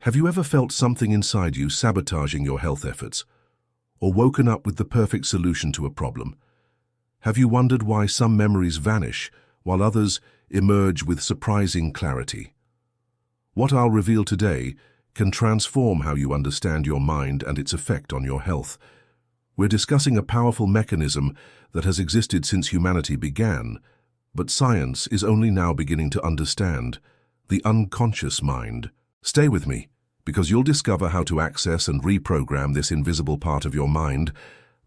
Have you ever felt something inside you sabotaging your health efforts? Or woken up with the perfect solution to a problem? Have you wondered why some memories vanish while others emerge with surprising clarity? What I'll reveal today can transform how you understand your mind and its effect on your health. We're discussing a powerful mechanism that has existed since humanity began, but science is only now beginning to understand: the unconscious mind. Stay with me, because you'll discover how to access and reprogram this invisible part of your mind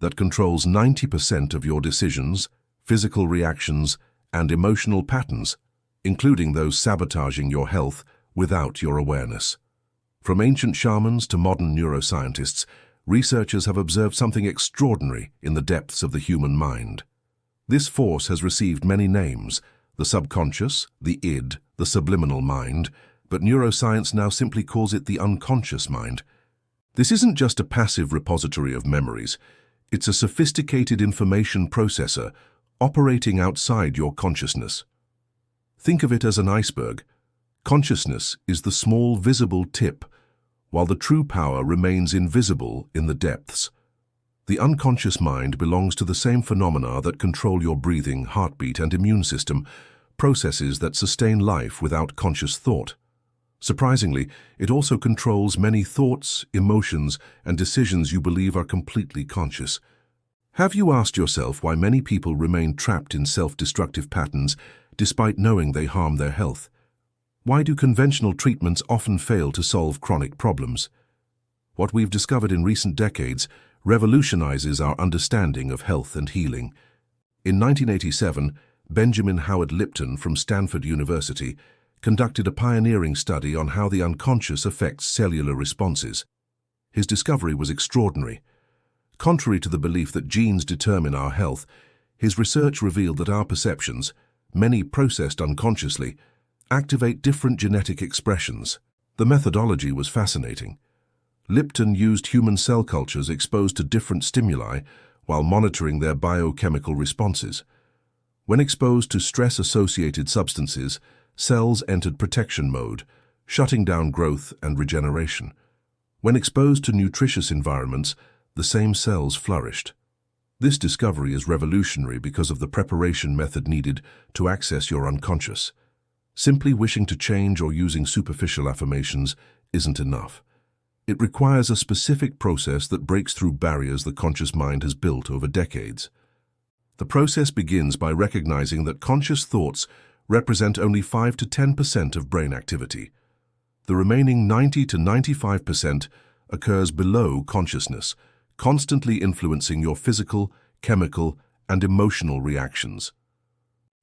that controls 90% of your decisions, physical reactions, and emotional patterns, including those sabotaging your health without your awareness. From ancient shamans to modern neuroscientists, researchers have observed something extraordinary in the depths of the human mind. This force has received many names: the subconscious, the id, the subliminal mind, but neuroscience now simply calls it the unconscious mind. This isn't just a passive repository of memories. It's a sophisticated information processor operating outside your consciousness. Think of it as an iceberg. Consciousness is the small, visible tip, while the true power remains invisible in the depths. The unconscious mind belongs to the same phenomena that control your breathing, heartbeat, and immune system, processes that sustain life without conscious thought. Surprisingly, it also controls many thoughts, emotions, and decisions you believe are completely conscious. Have you asked yourself why many people remain trapped in self-destructive patterns despite knowing they harm their health? Why do conventional treatments often fail to solve chronic problems? What we've discovered in recent decades revolutionizes our understanding of health and healing. In 1987, Benjamin Howard Lipton from Stanford University conducted a pioneering study on how the unconscious affects cellular responses. His discovery was extraordinary. Contrary to the belief that genes determine our health, his research revealed that our perceptions, many processed unconsciously, activate different genetic expressions. The methodology was fascinating. Lipton used human cell cultures exposed to different stimuli while monitoring their biochemical responses. When exposed to stress-associated substances, cells entered protection mode, shutting down growth and regeneration. When exposed to nutritious environments, the same cells flourished. This discovery is revolutionary because of the preparation method needed to access your unconscious. Simply wishing to change or using superficial affirmations isn't enough. It requires a specific process that breaks through barriers the conscious mind has built over decades. The process begins by recognizing that conscious thoughts represent only 5 to 10% of brain activity. The remaining 90 to 95% occurs below consciousness, constantly influencing your physical, chemical, and emotional reactions.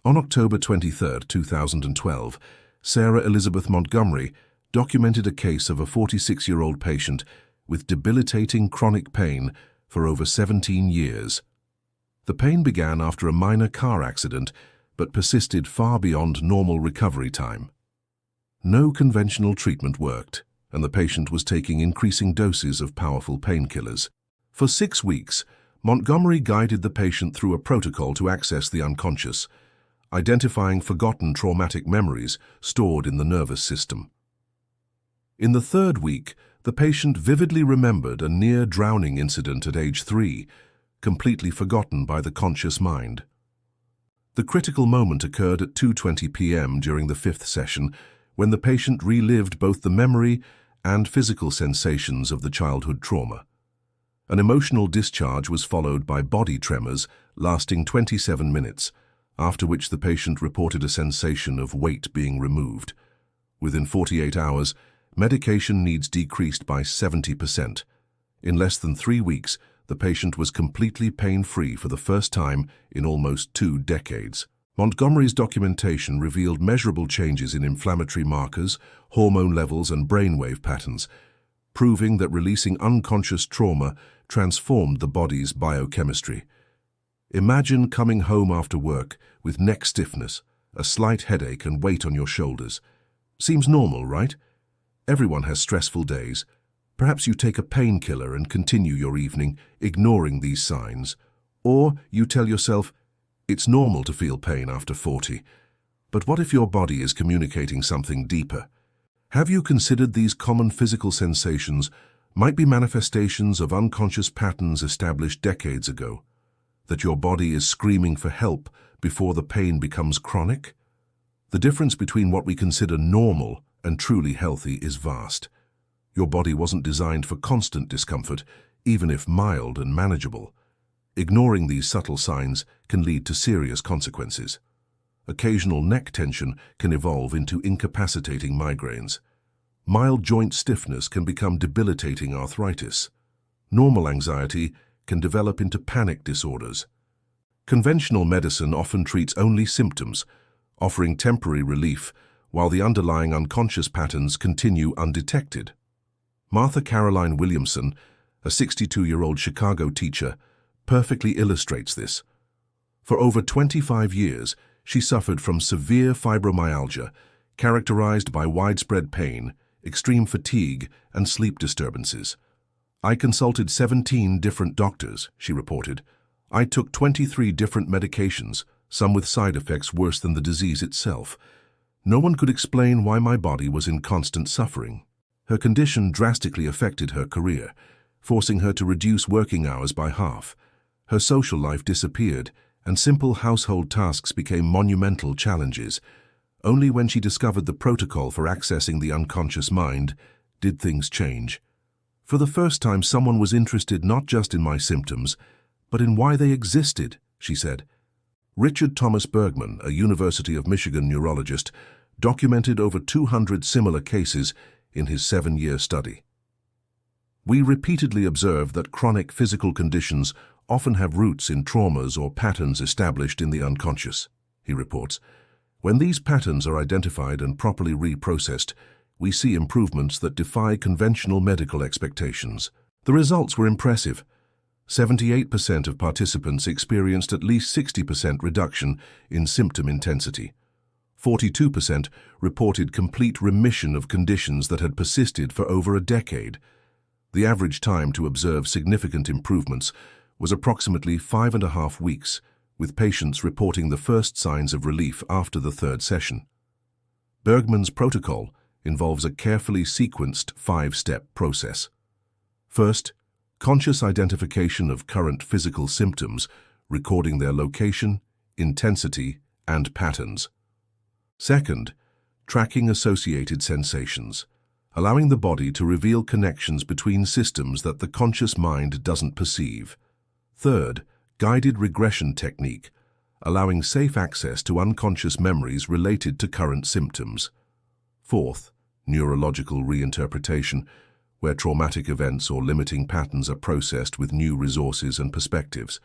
On October 23, 2012, Sarah Elizabeth Montgomery documented a case of a 46-year-old patient with debilitating chronic pain for over 17 years. The pain began after a minor car accident, but persisted far beyond normal recovery time. No conventional treatment worked, and the patient was taking increasing doses of powerful painkillers. For 6 weeks, Montgomery guided the patient through a protocol to access the unconscious, identifying forgotten traumatic memories stored in the nervous system. In the 3rd week, the patient vividly remembered a near-drowning incident at age 3, completely forgotten by the conscious mind. The critical moment occurred at 2:20 p.m. during the 5th session, when the patient relived both the memory and physical sensations of the childhood trauma. An emotional discharge was followed by body tremors lasting 27 minutes, after which the patient reported a sensation of weight being removed. Within 48 hours, medication needs decreased by 70%. In less than 3 weeks, the patient was completely pain-free for the first time in almost 2 decades. Montgomery's documentation revealed measurable changes in inflammatory markers, hormone levels, and brainwave patterns, proving that releasing unconscious trauma transformed the body's biochemistry. Imagine coming home after work with neck stiffness, a slight headache, and weight on your shoulders. Seems normal, right? Everyone has stressful days. Perhaps you take a painkiller and continue your evening, ignoring these signs. Or you tell yourself, it's normal to feel pain after 40. But what if your body is communicating something deeper? Have you considered these common physical sensations might be manifestations of unconscious patterns established decades ago? That your body is screaming for help before the pain becomes chronic? The difference between what we consider normal and truly healthy is vast. Your body wasn't designed for constant discomfort, even if mild and manageable. Ignoring these subtle signs can lead to serious consequences. Occasional neck tension can evolve into incapacitating migraines. Mild joint stiffness can become debilitating arthritis. Normal anxiety can develop into panic disorders. Conventional medicine often treats only symptoms, offering temporary relief, while the underlying unconscious patterns continue undetected. Martha Caroline Williamson, a 62-year-old Chicago teacher, perfectly illustrates this. For over 25 years, she suffered from severe fibromyalgia, characterized by widespread pain, extreme fatigue, and sleep disturbances. "I consulted 17 different doctors," she reported. "I took 23 different medications, some with side effects worse than the disease itself. No one could explain why my body was in constant suffering." Her condition drastically affected her career, forcing her to reduce working hours by half. Her social life disappeared, and simple household tasks became monumental challenges. Only when she discovered the protocol for accessing the unconscious mind did things change. "For the first time, someone was interested not just in my symptoms, but in why they existed," she said. Richard Thomas Bergman, a University of Michigan neurologist, documented over 200 similar cases in his 7-year study. "We repeatedly observe that chronic physical conditions often have roots in traumas or patterns established in the unconscious," he reports. "When these patterns are identified and properly reprocessed, we see improvements that defy conventional medical expectations." The results were impressive. 78% of participants experienced at least 60% reduction in symptom intensity. 42% reported complete remission of conditions that had persisted for over a decade. The average time to observe significant improvements was approximately 5.5 weeks, with patients reporting the first signs of relief after the 3rd session. Bergman's protocol involves a carefully sequenced 5-step process. First, conscious identification of current physical symptoms, recording their location, intensity, and patterns. Second, tracking associated sensations, allowing the body to reveal connections between systems that the conscious mind doesn't perceive. Third, guided regression technique, allowing safe access to unconscious memories related to current symptoms. Fourth, neurological reinterpretation, where traumatic events or limiting patterns are processed with new resources and perspectives.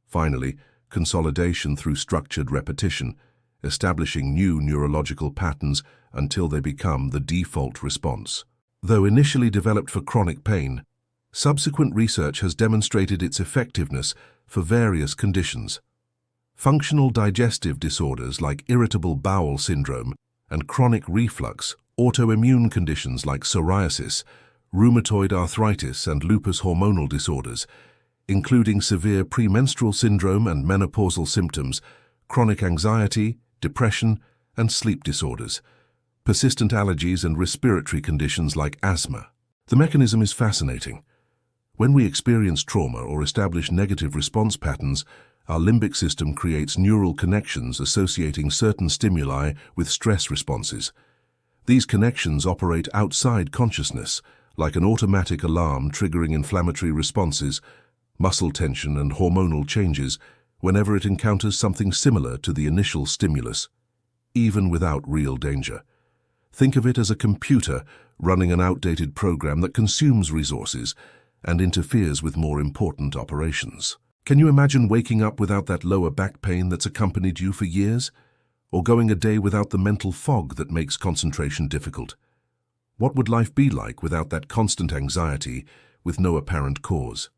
Finally, consolidation through structured repetition, establishing new neurological patterns until they become the default response. Though initially developed for chronic pain, subsequent research has demonstrated its effectiveness for various conditions. Functional digestive disorders like irritable bowel syndrome and chronic reflux, autoimmune conditions like psoriasis, rheumatoid arthritis, and lupus hormonal disorders, including severe premenstrual syndrome and menopausal symptoms, chronic anxiety, depression, and sleep disorders, persistent allergies, and respiratory conditions like asthma. The mechanism is fascinating. When we experience trauma or establish negative response patterns, our limbic system creates neural connections associating certain stimuli with stress responses. These connections operate outside consciousness, like an automatic alarm triggering inflammatory responses, muscle tension, and hormonal changes whenever it encounters something similar to the initial stimulus, even without real danger. Think of it as a computer running an outdated program that consumes resources and interferes with more important operations. Can you imagine waking up without that lower back pain that's accompanied you for years? Or going a day without the mental fog that makes concentration difficult? What would life be like without that constant anxiety with no apparent cause?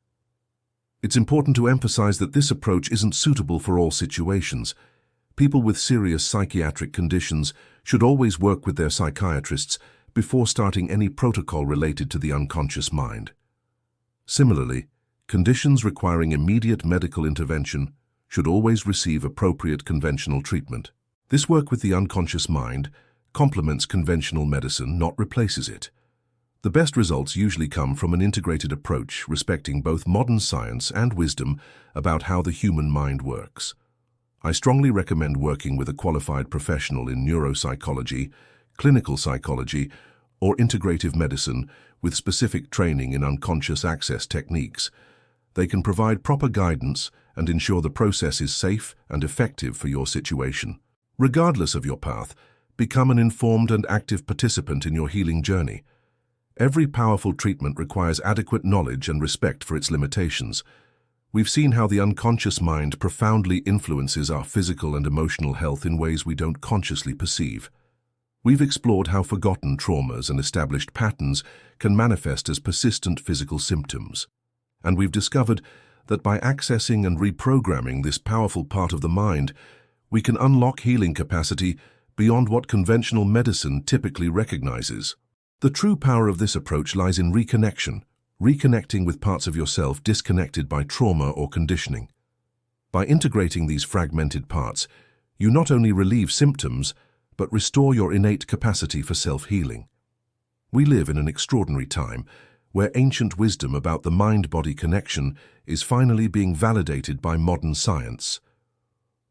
It's important to emphasize that this approach isn't suitable for all situations. People with serious psychiatric conditions should always work with their psychiatrists before starting any protocol related to the unconscious mind. Similarly, conditions requiring immediate medical intervention should always receive appropriate conventional treatment. This work with the unconscious mind complements conventional medicine, not replaces it. The best results usually come from an integrated approach respecting both modern science and wisdom about how the human mind works. I strongly recommend working with a qualified professional in neuropsychology, clinical psychology, or integrative medicine with specific training in unconscious access techniques. They can provide proper guidance and ensure the process is safe and effective for your situation. Regardless of your path, become an informed and active participant in your healing journey. Every powerful treatment requires adequate knowledge and respect for its limitations. We've seen how the unconscious mind profoundly influences our physical and emotional health in ways we don't consciously perceive. We've explored how forgotten traumas and established patterns can manifest as persistent physical symptoms. And we've discovered that by accessing and reprogramming this powerful part of the mind, we can unlock healing capacity beyond what conventional medicine typically recognizes. The true power of this approach lies in reconnecting with parts of yourself disconnected by trauma or conditioning. By integrating these fragmented parts, you not only relieve symptoms, but restore your innate capacity for self-healing. We live in an extraordinary time where ancient wisdom about the mind-body connection is finally being validated by modern science.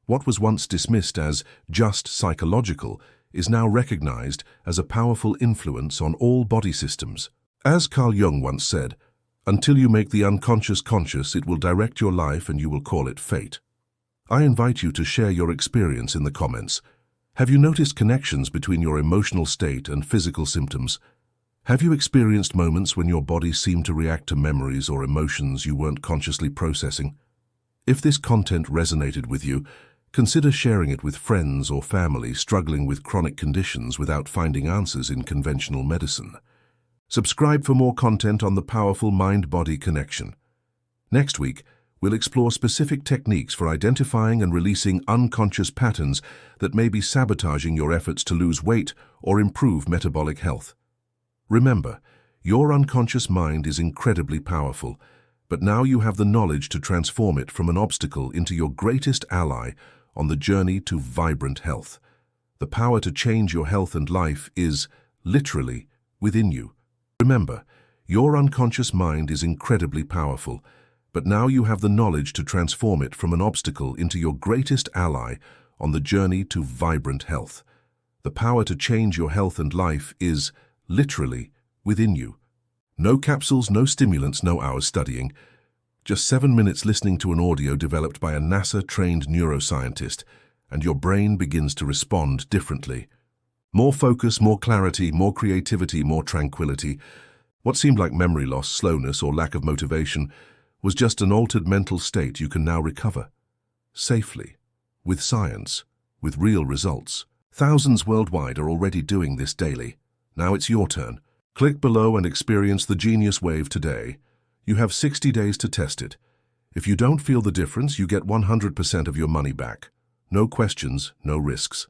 What was once dismissed as just psychological is now recognized as a powerful influence on all body systems. As Carl Jung once said, "Until you make the unconscious conscious, it will direct your life and you will call it fate." I invite you to share your experience in the comments. Have you noticed connections between your emotional state and physical symptoms? Have you experienced moments when your body seemed to react to memories or emotions you weren't consciously processing? If this content resonated with you, consider sharing it with friends or family struggling with chronic conditions without finding answers in conventional medicine. Subscribe for more content on the powerful mind-body connection. Next week, we'll explore specific techniques for identifying and releasing unconscious patterns that may be sabotaging your efforts to lose weight or improve metabolic health. Remember, your unconscious mind is incredibly powerful, but now you have the knowledge to transform it from an obstacle into your greatest ally on the journey to vibrant health. The power to change your health and life is, literally, within you. Remember, your unconscious mind is incredibly powerful, but now you have the knowledge to transform it from an obstacle into your greatest ally on the journey to vibrant health. The power to change your health and life is, literally, within you. No capsules, no stimulants, no hours studying. Just 7 minutes listening to an audio developed by a NASA-trained neuroscientist, and your brain begins to respond differently. More focus, more clarity, more creativity, more tranquility. What seemed like memory loss, slowness, or lack of motivation was just an altered mental state you can now recover. Safely. With science. With real results. Thousands worldwide are already doing this daily. Now it's your turn. Click below and experience the Genius Wave today. You have 60 days to test it. If you don't feel the difference, you get 100% of your money back. No questions, no risks.